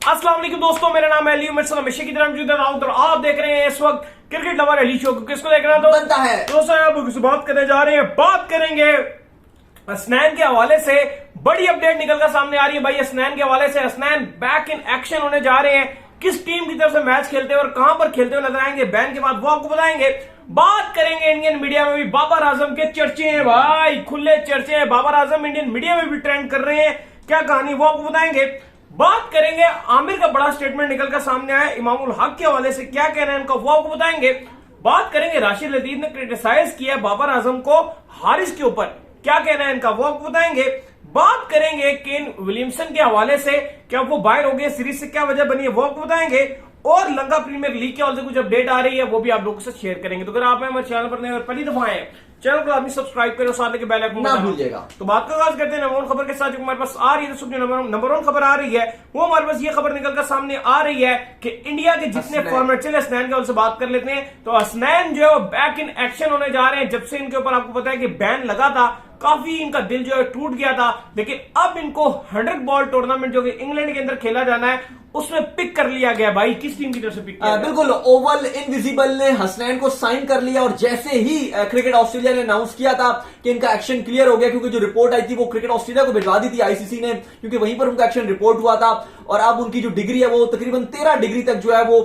अस्सलाम वालेकुम दोस्तों, मेरा नाम है अली उमर सलाम की तरह मौजूद है और आप देख रहे हैं इस वक्त क्रिकेट लवर अली शो को। किसको देखना तो बनता है दोस्तों, आप बात करने जा रहे हैं, बात करेंगे हसनैन के हवाले से। बड़ी अपडेट निकलकर सामने आ रही है भाई हसनैन के हवाले से। हसनैन बैक इन एक्शन होने जा रहे हैं। किस टीम की तरफ से मैच खेलते हैं और कहां पर खेलते हुए नजर आएंगे बैन के बाद वो आपको बताएंगे। बात करेंगे इंडियन मीडिया में भी बाबर आजम के चर्चे हैं भाई, खुले चर्चे हैं। बाबर आजम इंडियन मीडिया में भी ट्रेंड कर रहे हैं, क्या कहानी वो आपको बताएंगे। बात करेंगे आमिर का बड़ा स्टेटमेंट निकलकर सामने आया इमामुल हक के हवाले से, क्या कहना है इनका वो आपको बताएंगे। बात करेंगे राशिद लतीफ ने क्रिटिसाइज किया बाबर आजम को हारिस के ऊपर, क्या कहना है इनका वो आपको बताएंगे। बात करेंगे केन विलियमसन के हवाले से, क्या वो बाहर हो गए सीरीज से, क्या वजह बनी है वो आपको बताएंगे। और लंका प्रीमियर लीग के हवाले से कुछ अपडेट आ रही है वो भी आप लोगों से शेयर करेंगे। तो अगर आप हमारे चैनल पर नए और पहली दफा आए चैनल को आदमी सब्सक्राइब करें और साथ लेके बेल आइकन ना भूलिएगा। तो बात का आगाज करते हैं नंबर वन खबर के साथ जो हमारे पास आ रही है। दोस्तों, नंबर वन खबर आ रही है वो हमारे पास ये खबर निकलकर सामने आ रही है कि इंडिया के जितने फॉर्मेट चले हसनैन के उनसे बात कर लेते हैं। तो हसनैन जो है वो बैक इन एक्शन होने जा रहे हैं। जब से इनके ऊपर आपको पता है कि बैन लगा था, काफी इनका दिल जो है टूट गया था, लेकिन अब इनको 100 बॉल टूर्नामेंट जो कि इंग्लैंड के अंदर खेला जाना है उसमें पिक कर लिया गया। भाई किस टीम की तरफ से पिक किया? बिल्कुल, ओवल इनविजिबल ने हसनैन को साइन कर लिया और जैसे ही क्रिकेट ऑस्ट्रेलिया ने अनाउंस किया था कि इनका एक्शन क्लियर हो गया, क्योंकि जो रिपोर्ट आई थी वो क्रिकेट ऑस्ट्रेलिया को भिजवा दी थी आईसीसी ने, क्योंकि वहीं पर उनका एक्शन रिपोर्ट हुआ था। और अब उनकी जो डिग्री है वो तकरीबन 13 डिग्री तक जो है वो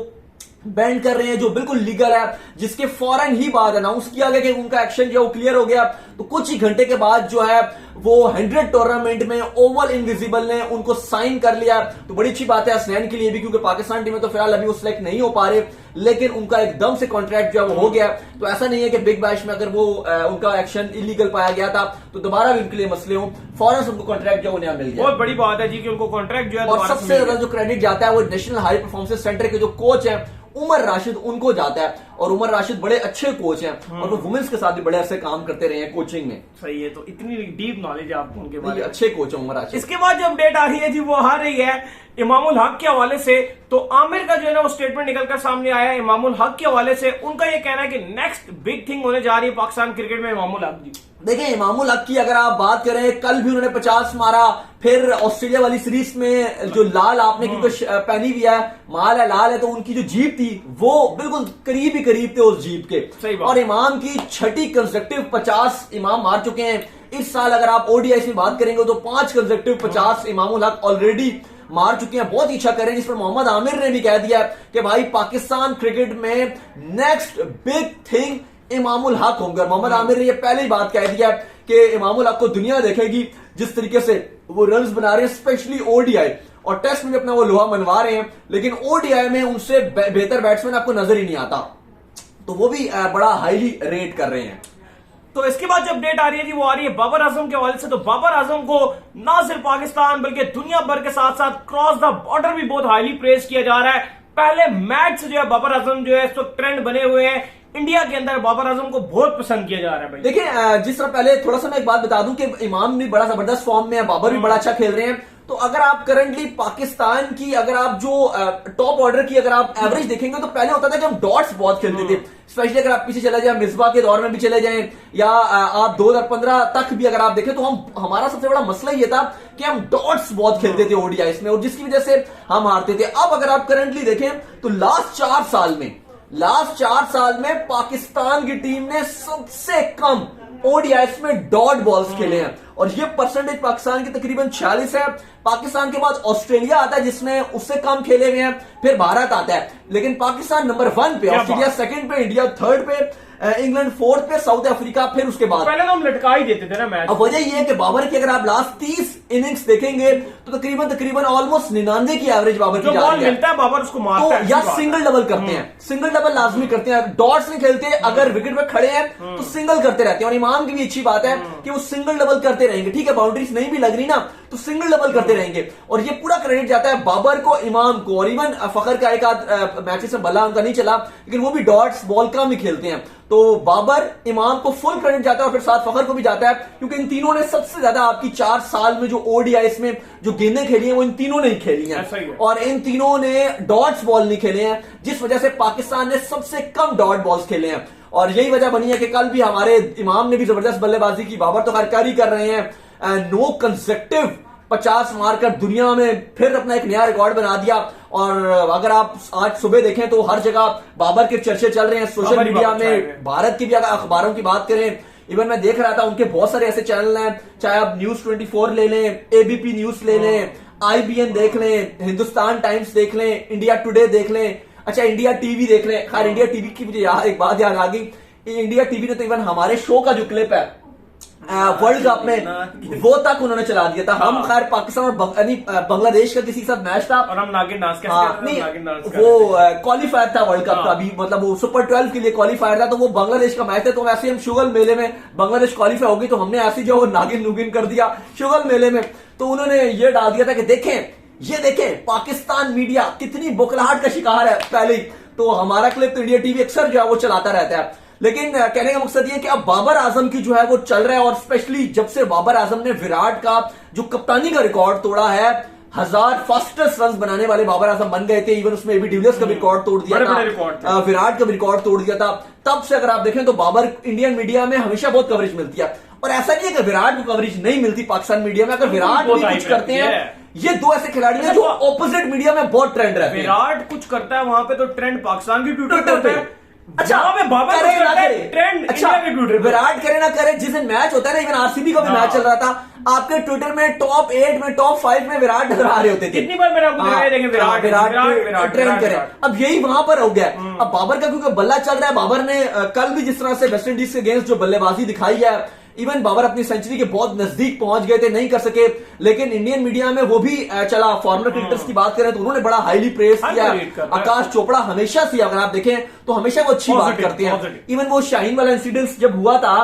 बैंड कर रहे हैं, जो बिल्कुल लीगल है, जिसके फौरन ही बाद अनाउंस किया गया कि उनका एक्शन जो क्लियर हो गया। तो कुछ ही घंटे के बाद जो है वो 100 टूर्नामेंट में ओवल इनविजिबल ने उनको साइन कर लिया। तो बड़ी अच्छी बात है हसनैन के लिए भी, क्योंकि पाकिस्तान टीम में तो फिलहाल अभी वो सिलेक्ट नहीं हो पा रहे, लेकिन उनका एकदम से कॉन्ट्रैक्ट जो है वो हो गया। तो ऐसा नहीं है कि बिग बैश में अगर वो उनका एक्शन इलीगल पाया गया था तो दोबारा भी उनके लिए मसले हो, फौरन उनको कॉन्ट्रैक्ट जो उन्हें मिल गया। बहुत बड़ी बात है जी कि उनको कॉन्ट्रैक्ट जो है। और सबसे ज्यादा जो क्रेडिट जाता है वो नेशनल हाई परफॉर्मेंस सेंटर के जो कोच है उमर राशिद, उनको जाता है। और उमर राशिद बड़े अच्छे कोच हैं और वो वुमेन्स के साथ भी बड़े अच्छे काम करते रहे हैं कोचिंग में। सही है, तो इतनी डीप नॉलेज है आपको उनके बारे में। अच्छे कोच है उमर राशिद। इसके बाद जो अपडेट आ रही है जी वो आ रही है इमामुल हक के हवाले से। तो आमिर का जो है ना वो स्टेटमेंट निकलकर सामने आया है इमामुल हक के हवाले से। उनका ये कहना है कि नेक्स्ट बिग थिंग होने जा रही है पाकिस्तान क्रिकेट में इमामुल हक जी। देखिए, इमामुल हक की अगर आप बात करें, कल भी उन्होंने 50 मारा, फिर ऑस्ट्रेलिया वाली सीरीज में जो लाल आपने क्योंकि पहनी भी है, माल है, लाल है, तो उनकी जो जीप थी वो बिल्कुल करीब ही करीब थे उस जीप के। और इमाम की 6ठी कंसेक्टिव 50 इमाम मार चुके हैं इस साल। अगर आप ओडीआई में बात करेंगे तो 5 कंसेक्टिव 50 इमामुल हक ऑलरेडी मार चुके हैं। बहुत इच्छा कर रहे हैं, जिस पर मोहम्मद आमिर ने भी कह दिया कि भाई पाकिस्तान क्रिकेट में next big thing Imamul Haq होंगे। मोहम्मद आमिर ने यह पहले ही बात कह दिया कि इमामुल हक को दुनिया देखेगी, जिस तरीके से वो रन्स बना रहे हैं, स्पेशली ओडीआई और टेस्ट में भी अपना वो लोहा मनवा रहे हैं, लेकिन ओडीआई में उनसे बेहतर बैट्समैन आपको नजर ही नहीं आता। तो वो भी बड़ा हाईली रेट कर रहे हैं। तो इसके बाद जो अपडेट आ रही है जी वो आ रही है बाबर आजम के हवाले से। तो बाबर आजम को ना सिर्फ पाकिस्तान बल्कि दुनिया भर के साथ साथ क्रॉस द बॉर्डर भी बहुत हाईली प्रेज किया जा रहा है। पहले मैच से जो है बाबर आजम जो है इस वक्त ट्रेंड बने हुए हैं इंडिया के अंदर। बाबर आजम को बहुत पसंद किया जा रहा है भाई। देखिए, जिस तरह पहले थोड़ा सा मैं एक बात बता दूं कि इमाम भी बड़ा जबरदस्त फॉर्म में है, बाबर भी बड़ा अच्छा खेल रहे हैं। तो अगर आप करंटली पाकिस्तान की अगर आप जो टॉप ऑर्डर की अगर आप एवरेज देखेंगे तो पहले होता था कि हम डॉट्स बहुत खेलते थे। स्पेशली अगर आप पीछे चले जाए, मिसबा के दौर में भी चले जाएं, या आप 2015 तक भी अगर आप देखें, तो हमारा सबसे बड़ा मसला ये था कि हम डॉट्स बहुत खेलते थे ओडीआई में, और जिसकी वजह से हम हारते थे। अब अगर आप करंटली देखें तो लास्ट 4 साल में पाकिस्तान की टीम ने सबसे कम ओडीआईएस में डॉट बॉल्स खेले हैं, और ये परसेंटेज पाकिस्तान की तकरीबन 46 है। पाकिस्तान के बाद ऑस्ट्रेलिया आता है जिसने उससे कम खेले हुए हैं, फिर भारत आता है, लेकिन पाकिस्तान नंबर 1 पे, ऑस्ट्रेलिया 2nd पे, इंडिया 3rd पे, इंग्लैंड 4th पे, साउथ अफ्रीका फिर उसके बाद। पहले तो हम लटका ही देते थे ना मैच। अब वजह यह है कि बाबर की अगर आप लास्ट 30 इनिंग्स देखेंगे तो तकरीबन ऑलमोस्ट 99 की एवरेज बाबर की जा रही है। मिलता है बाबर उसको मारता है, या सिंगल डबल करते हैं, सिंगल डबल लाजमी करते हैं, डॉट्स नहीं खेलते। अगर विकेट पे खड़े हैं तो सिंगल करते रहते हैं। और इमाम की भी अच्छी बात है कि वो सिंगल डबल करते रहेंगे। ठीक है, बाउंड्रीज नहीं भी लग रही ना तो सिंगल डबल करते रहेंगे, और ये पूरा क्रेडिट जाता है बाबर को, इमाम को। और इवन फखर का एक आध मैचेस में बल्ला उनका नहीं चला, लेकिन वो भी डॉट्स बॉल कम ही खेलते हैं। तो बाबर, इमाम को फुल क्रेडिट जाता है, और फिर साथ फखर को भी जाता है, क्योंकि इन तीनों ने सबसे ज्यादा आपकी 4 साल में जो ओडीआईएस में जो गेंदें खेली हैं वो इन तीनों ने ही खेली हैं, और इन तीनों ने डॉट्स बॉल नहीं खेले हैं, जिस वजह से पाकिस्तान ने सबसे कम डॉट बॉल्स खेले हैं। और यही वजह बनी है कि कल भी हमारे इमाम ने भी जबरदस्त बल्लेबाजी की, बाबर तो हरकारी कर रहे हैं। नो कंसेक्टिव 50 मारकर दुनिया में फिर अपना एक नया रिकॉर्ड बना दिया। और अगर आप आज सुबह देखें तो हर जगह बाबर के चर्चे चल रहे हैं, सोशल मीडिया में, भारत की भी अगर अखबारों की बात करें, इवन मैं देख रहा था उनके बहुत सारे ऐसे चैनल हैं, चाहे आप न्यूज 24 ले लें, एबीपी न्यूज ले लें, IBN देख लें, हिंदुस्तान टाइम्स देख लें, इंडिया टुडे देख लें, अच्छा इंडिया टीवी देख लें। खैर इंडिया टीवी की मुझे एक बात याद आ गई, इंडिया टीवी ने तो इवन हमारे शो का जो क्लिप है वर्ल्ड कप में वो तक उन्होंने चला दिया था। हम खैर पाकिस्तान और बांग्लादेश का किसी के साथ मैच था और हम नागिन डांस वो क्वालिफायर था वर्ल्ड कप का, अभी मतलब वो सुपर 12 के लिए क्वालिफायर था, तो वो बांग्लादेश का मैच था। तो वैसे हम शुगल मेले में बांग्लादेश क्वालिफाई हो गई, तो हमने ऐसे जो नागिन नुगिन कर दिया शुगल मेले में। तो उन्होंने ये डाल दिया था कि देखें पाकिस्तान मीडिया कितनी बुकलाहट का शिकार है पहले ही। तो हमारा क्लिप तो इंडिया टीवी अक्सर जो है वो चलाता रहता है। लेकिन कहने का मकसद ये कि अब बाबर आजम की जो है वो चल रहा है, और स्पेशली जब से बाबर आजम ने विराट का जो कप्तानी का रिकॉर्ड तोड़ा है, 1000 फास्टेस्ट रन बनाने वाले बाबर आजम बन गए थे। इवन उसमें एबी डिविलियर्स का भी रिकॉर्ड तोड़ दिया था, विराट का भी रिकॉर्ड तोड़ दिया था। तब से अगर आप देखें तो बाबर इंडियन मीडिया में हमेशा बहुत कवरेज मिलती है, और ऐसा नहीं है कि विराट को कवरेज नहीं मिलती पाकिस्तान मीडिया में। अगर विराट भी कुछ करते हैं, ये दो ऐसे खिलाड़ी हैं जो ऑपोजिट मीडिया में बहुत ट्रेंड रहते हैं। विराट कुछ करता है वहां पे तो ट्रेंड पाकिस्तान की ट्विटर पे, अच्छा बाबर करे ना करे, ट्रेंड अच्छा विराट करे ना करे, जिस दिन मैच होता है ना, इवन आरसीबी का भी मैच चल रहा था, आपके ट्विटर में टॉप 8 में टॉप 5 में विराट नजर आ रहे होते थे। कितनी बार मैंने आपको दिखाया, देखें विराट ट्रेंड करे। अब यही वहां पर हो गया। अब बाबर का क्योंकि बल्ला चल रहा है, बाबर ने कल भी जिस तरह से वेस्ट इंडीज के अगेंस्ट जो बल्लेबाजी दिखाई है, इवन बाबर अपनी सेंचुरी के बहुत नजदीक पहुंच गए थे, नहीं कर सके। लेकिन इंडियन मीडिया में वो भी चला। फॉर्मर क्रिकेटर्स की बात करें तो उन्होंने बड़ा हाईली प्रेस किया। आकाश चोपड़ा हमेशा से, अगर आप देखें तो हमेशा वो अच्छी बात करते हैं। इवन वो शाहीन वाला इंसिडेंस जब हुआ था,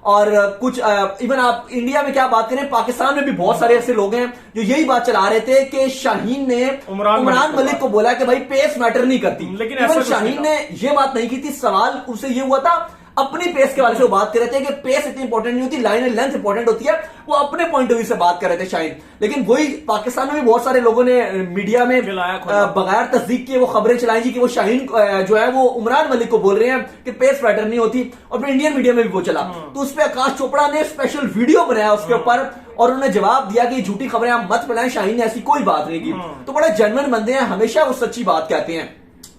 और कुछ इवन आप इंडिया में क्या बात करें, पाकिस्तान में भी बहुत सारे ऐसे लोग हैं जो यही बात चला रहे थे कि शाहीन ने उमरान मलिक को बोला कि भाई पेस मैटर नहीं करती। लेकिन शाहीन ने यह बात नहीं की थी। सवाल उससे ये हुआ था अपनी पेस के बारे से, वो बात कर रहे थे कि पेस इतनी इंपॉर्टेंट नहीं होती, लाइन एंड लेंथ इंपॉर्टेंट होती है। वो अपने पॉइंट ऑफ व्यू से बात कर रहे थे शाहीन। लेकिन वही पाकिस्तान में भी बहुत सारे लोगों ने मीडिया में बगैर तस्दीक किए वो खबरें चलाई जी कि वो शाहीन जो है वो उमरान मलिक को बोल रहे हैं कि पेस मैटर नहीं होती, और फिर इंडियन मीडिया में भी वो चला। तो उस पर आकाश चोपड़ा ने स्पेशल वीडियो बनाया उसके ऊपर, और उन्होंने जवाब दिया कि झूठी खबरें आप मत फैलाएं, शाहीन ने ऐसी कोई बात नहीं की। तो बड़े जेन्युइन बंदे हैं, हमेशा वो सच्ची बात कहते हैं।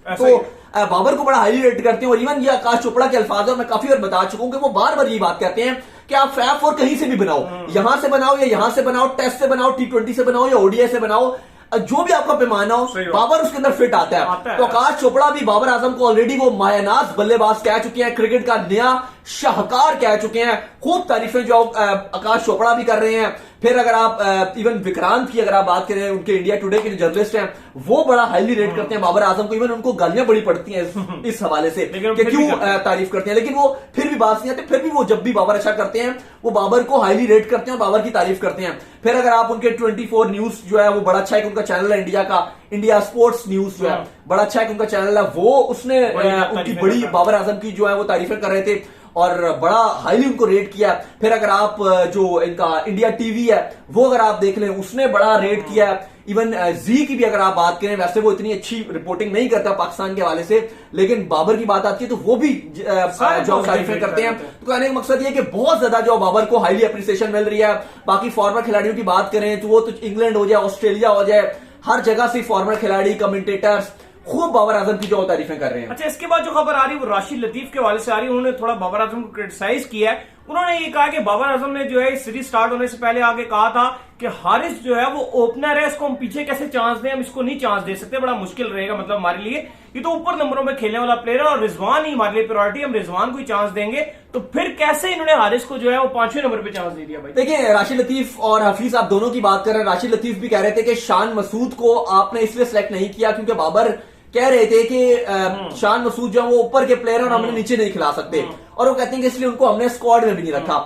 तो बाबर को बड़ा हाईली रेट करते हैं। और इवन ये आकाश चोपड़ा के अल्फाज और मैं काफी बार बता चुका हूं कि वो बार बार ये बात कहते हैं कि आप फैब फोर कहीं से भी बनाओ, यहां से बनाओ या यहां से बनाओ, टेस्ट से बनाओ, T20 से बनाओ या ODI से बनाओ, जो भी आपका पैमाना हो, बाबर उसके अंदर फिट आता है। तो आकाश चोपड़ा भी बाबर आजम को ऑलरेडी वो मायानाज बल्लेबाज कह चुके हैं, क्रिकेट का नया शाहकार कह चुके हैं। खूब तारीफें जो आकाश चोपड़ा भी कर रहे हैं। फिर अगर आप इवन विक्रांत की अगर आप बात करें, उनके इंडिया टुडे के जो जर्नलिस्ट हैं, वो बड़ा हाईली रेट करते हैं बाबर आजम को। इवन उनको गालियां बड़ी पड़ती हैं इस हवाले से कि क्यों तारीफ करते हैं, लेकिन वो फिर भी बात नहीं आती। फिर भी वो जब भी बाबर अच्छा करते हैं, वो बाबर को हाईली रेट करते हैं और बाबर की तारीफ करते हैं। फिर अगर आप उनके 24 न्यूज जो है वो बड़ा अच्छा है, उनका चैनल है इंडिया का, इंडिया स्पोर्ट्स न्यूज जो है बड़ा अच्छा है उनका चैनल है, वो उसने उनकी बड़ी बाबर आजम की जो है वो तारीफें कर रहे थे और बड़ा हाईली उनको रेट किया। फिर अगर आप जो इनका इंडिया टीवी है वो अगर आप देख लें, उसने बड़ा रेट किया। इवन जी की भी अगर आप बात करें, वैसे वो इतनी अच्छी रिपोर्टिंग नहीं करता पाकिस्तान के हवाले से, लेकिन बाबर की बात आती है तो वो भी जो तारीफें करते हैं। तो कहने का मकसद ये कि बहुत ज्यादा जो बाबर को हाईली अप्रिसिएशन मिल रही है। बाकी फॉर्मर खिलाड़ियों की बात करें तो वो तो इंग्लैंड हो जाए, ऑस्ट्रेलिया हो जाए, हर जगह से फॉर्मर खिलाड़ी, कमेंटेटर्स खूब बाबर आजम की जो तारीफें कर रहे हैं। अच्छा, इसके बाद जो खबर आ रही है वो राशिद लतीफ के हवाले से आ रही है। उन्होंने थोड़ा बाबर आजम को क्रिटिसाइज किया है। उन्होंने ये कहा कि बाबर आजम ने जो है सीरीज स्टार्ट होने से पहले आगे कहा था कि हारिस जो है वो ओपनर है, इसको हम पीछे कैसे चांस दें, हम इसको नहीं चांस दे सकते, बड़ा मुश्किल रहेगा मतलब हमारे लिए। ये तो ऊपर नंबरों में खेलने वाला प्लेयर है और रिजवान ही हमारे लिए प्रायोरिटी, हम रिजवान को ही चांस देंगे। तो फिर कैसे इन्होंने हारिस को जो है वो 5वें नंबर पे चांस दे दिया भाई? देखिए, राशिद लतीफ और हफीज आप दोनों की बात कर रहे हैं। राशिद लतीफ भी कह रहे थे कि शान मसूद को आपने इसलिए सेलेक्ट नहीं किया क्योंकि बाबर कह रहे थे कि शान मसूद जो वो ऊपर के प्लेयर हैं और हमने नीचे नहीं खिला सकते, और वो कहते हैं कि इसलिए उनको हमने स्क्वाड में भी नहीं रखा।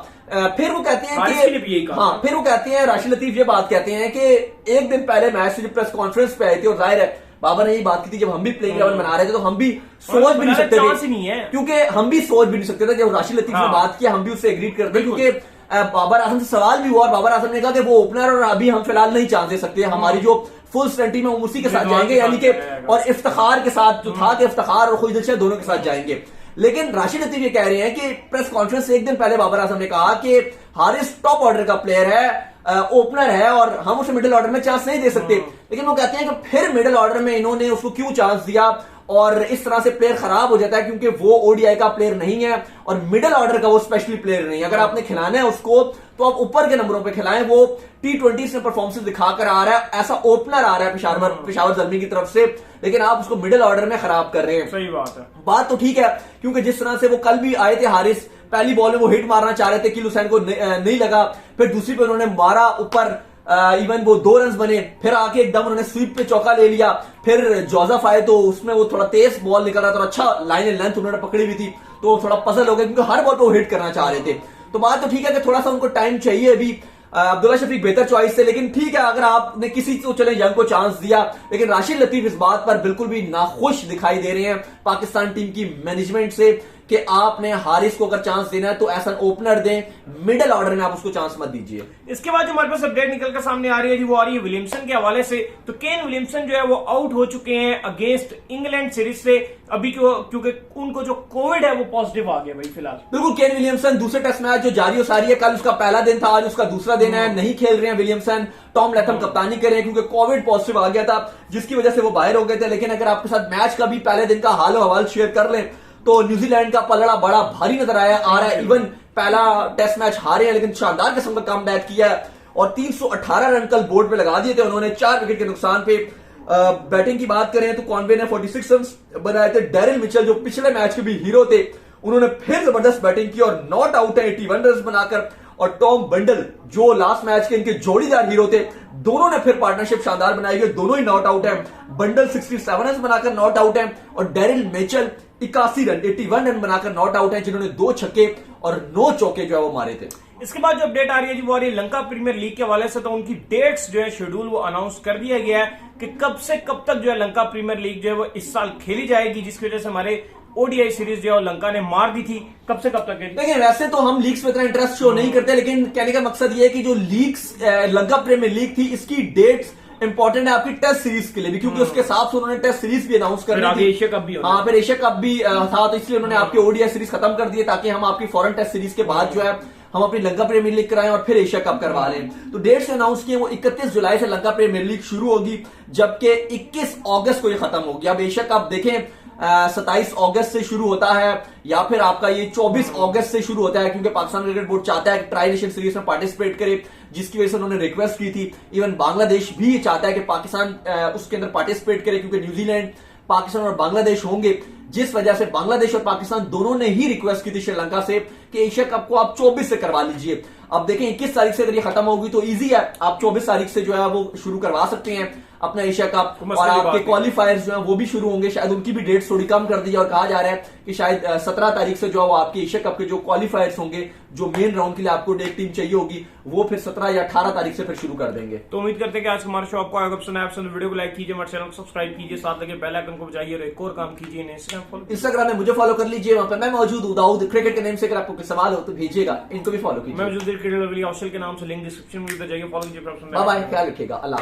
फिर वो कहते हैं कि फिर वो कहते हैं, राशिद लतीफ ये बात कहते हैं कि एक दिन पहले मैच से जब प्रेस कॉन्फ्रेंस पे आए थे, और जाहिर है बाबर ने यही बात की थी, जब हम भी प्लेइंग 11 बना रहे थे तो हम भी सोच भी नहीं सकते थे, क्योंकि हम भी सोच भी नहीं सकते थे। जब राशिद लतीफ ने बात किया हम भी उससे एग्री करते, क्योंकि बाबर आजम से सवाल भी हुआ और बाबर आजम ने कहा कि वो ओपनर और अभी हम फिलहाल नहीं चांस दे सकते, हमारी जो फुल स्ट्रेंथ टीम है हम उसी के साथ जाएंगे, यानी कि और इफ्तिखार के साथ जो था कि इफ्तिखार और खुद दोनों के साथ जाएंगे। लेकिन राशिद लतीफ ये कह रहे हैं कि प्रेस कॉन्फ्रेंस से एक दिन पहले बाबर आजम ने कहा कि हारिस टॉप ऑर्डर का प्लेयर है, ओपनर है और हम उसे मिडिल ऑर्डर में चांस नहीं दे सकते, लेकिन वो कहते हैं कि फिर मिडिल ऑर्डर में इन्होंने उसको क्यों चांस दिया, और इस तरह से प्लेयर खराब हो जाता है क्योंकि वो ओडीआई का प्लेयर नहीं है और मिडिल ऑर्डर का वो स्पेशली प्लेयर नहीं है। अगर आपने खिलाना है उसको तो आप ऊपर के नंबरों पे खिलाएं। वो T20 में परफॉर्मेंस दिखाकर आ रहा है, ऐसा ओपनर आ रहा है पेशावर जल्मी की तरफ से, लेकिन आप उसको मिडिल ऑर्डर में खराब कर रहे हैं। सही बात है, बात तो ठीक है, क्योंकि जिस तरह से वो कल भी आए थे हारिस, पहली बॉल में वो हिट मारना चाह रहे थे, किल हुसैन को नहीं लगा, फिर दूसरी पे उन्होंने मारा ऊपर, इवन वो 2 रन बने, फिर आके एकदम उन्होंने स्वीप पे चौका ले लिया, फिर जोसेफ आए तो उसमें वो थोड़ा तेज बॉल निकल रहा था, अच्छा लाइन एंड लेंथ उन्होंने पकड़ी हुई थी, तो थोड़ा पजल हो गया क्योंकि हर बॉल पे वो हिट करना चाह रहे थे। तो बात तो ठीक है कि थोड़ा सा उनको टाइम चाहिए अभी। अब्दुल्ला शफीक बेहतर चॉइस है, लेकिन ठीक है अगर आपने किसी को चले यंग को चांस दिया, लेकिन राशिद लतीफ इस बात पर बिल्कुल भी नाखुश दिखाई दे रहे हैं पाकिस्तान टीम की मैनेजमेंट से कि आपने हारिस को अगर चांस देना है तो ऐसा ओपनर दें, मिडिल ऑर्डर में आप उसको चांस मत दीजिए। इसके बाद जो हमारे पास अपडेट निकल कर सामने आ रही है जी, वो आ रही है विलियमसन के हवाले से। तो केन विलियमसन जो है वो आउट हो चुके हैं अगेंस्ट इंग्लैंड सीरीज से अभी, क्योंकि उनको जो कोविड है वो पॉजिटिव आ गया भाई फिलहाल। बिल्कुल, केन विलियमसन दूसरे टेस्ट मैच जो जारी हो सारी है, कल उसका पहला दिन था, आज उसका दूसरा दिन है, नहीं खेल रहे हैं विलियमसन। टॉम लैथम कप्तानी कर रहे हैं क्योंकि कोविड पॉजिटिव आ गया था जिसकी वजह से वो बाहर हो गए थे। लेकिन अगर आपके साथ मैच का भी पहले दिन का हाल हवाल शेयर कर लें तो न्यूजीलैंड का पलड़ा बड़ा भारी नजर आ रहा है। इवन पहला टेस्ट मैच हारे हैं लेकिन शानदार किस्म का कम बैक किया है और 318 रन कल बोर्ड पे लगा दिए थे उन्होंने 4 विकेट के नुकसान पे। बैटिंग की बात करें तो कॉनवे ने 46 रन बनाए थे। डेरिल मिचेल जो पिछले मैच के भी हीरो थे, उन्होंने फिर जबरदस्त बैटिंग की और नॉट आउट है 81 रन बनाकर। और टॉम बंडल जो लास्ट मैच के इनके जोड़ीदार हीरो थे, दोनों ने फिर पार्टनरशिप शानदार बनाई है, दोनों ही नॉट आउट है। बंडल 67 रन बनाकर नॉट आउट है और डेरिल मिचेल 81 रन 81 रन बनाकर नॉट आउट है, जिन्होंने 2 छक्के और 9 चौके जो है वो मारे थे। इसके बाद जो अपडेट आ रही है जी वो आ रही है लंका प्रीमियर लीग के हवाले से। तो उनकी डेट्स जो है शेड्यूल वो अनाउंस कर दिया गया है कि कब से कब तक जो है लंका प्रीमियर लीग जो है वो इस साल खेली जाएगी, जिसकी वजह से हमारे ओडीआई सीरीज जो है लंका ने मार दी थी। कब से कब तक है? देखिए वैसे तो हम लीग्स में इतना इंटरेस्ट शो नहीं करते, लेकिन कहने का मकसद ये है कि जो लीग्स लंका प्रीमियर लीग थी इसकी डेट्स इंपॉर्टेंट है आपकी टेस्ट सीरीज के लिए भी, क्योंकि उसके साथ उन्होंने टेस्ट सीरीज भी अनाउंस कर दी थी। एशिया कप भी हाँ, फिर एशिया कप भी था, तो इसलिए उन्होंने आपकी ओडीआई सीरीज खत्म कर दी है ताकि हम आपकी फॉरेन टेस्ट सीरीज के बाद जो है हम अपनी लंका प्रीमियर लीग कराएं और फिर एशिया कप करवा लें। तो डेट्स अनाउंस किए, वो 31 जुलाई से लंका प्रीमियर लीग शुरू होगी, जबकि 21 अगस्त को ये खत्म होगी। अब एशिया कप देखें 27 अगस्त से शुरू होता है या फिर आपका ये 24 अगस्त से शुरू होता है, क्योंकि पाकिस्तान क्रिकेट बोर्ड चाहता है कि ट्राई नेशन सीरीज में पार्टिसिपेट करे, जिसकी वजह से उन्होंने रिक्वेस्ट की थी। इवन बांग्लादेश भी चाहता है कि पाकिस्तान उसके अंदर पार्टिसिपेट करे, क्योंकि न्यूजीलैंड, पाकिस्तान और बांग्लादेश होंगे, जिस वजह से बांग्लादेश और पाकिस्तान दोनों ने ही रिक्वेस्ट की थी श्रीलंका से कि एशिया कप को आप 24 से करवा लीजिए। अब देखें 21 तारीख से अगर ये खत्म होगी तो इजी है, आप 24 तारीख से जो है वो शुरू करवा सकते हैं अपना एशिया कप, और आपके क्वालिफायर्स जो है वो भी शुरू होंगे। शायद उनकी भी डेट्स थोड़ी कम कर दी है और कहा जा रहा है कि शायद 17 तारीख से जो है वो आपके एशिया कप के जो क्वालिफायर्स होंगे, जो मेन राउंड के लिए आपको एक टीम चाहिए होगी, वो फिर 17 या 18 तारीख से फिर शुरू कर देंगे। तो उम्मीद करते हैं कि आज हमारा शो आपको आएगा पसंद आया। वीडियो को लाइक कीजिए, हमारे चैनल को सब्सक्राइब कीजिए, साथ लगे बेल आइकन को बजाइए और एक और काम कीजिए, इंस्टाग्राम में मुझे फॉलो कर लीजिए, वहां पर मैं मौजूद हूं दाऊद क्रिकेट के नेम से। अगर आपको कोई सवाल हो तो भेजिएगा, इनको भी फॉलो कीजिए। मैं मौजूद क्रिकेट के नाम से लिंक डिस्क्रिप्शन में जाइए, फॉलो कीजिए। बाय बाय, ख्याल रखिएगा, अल्लाह।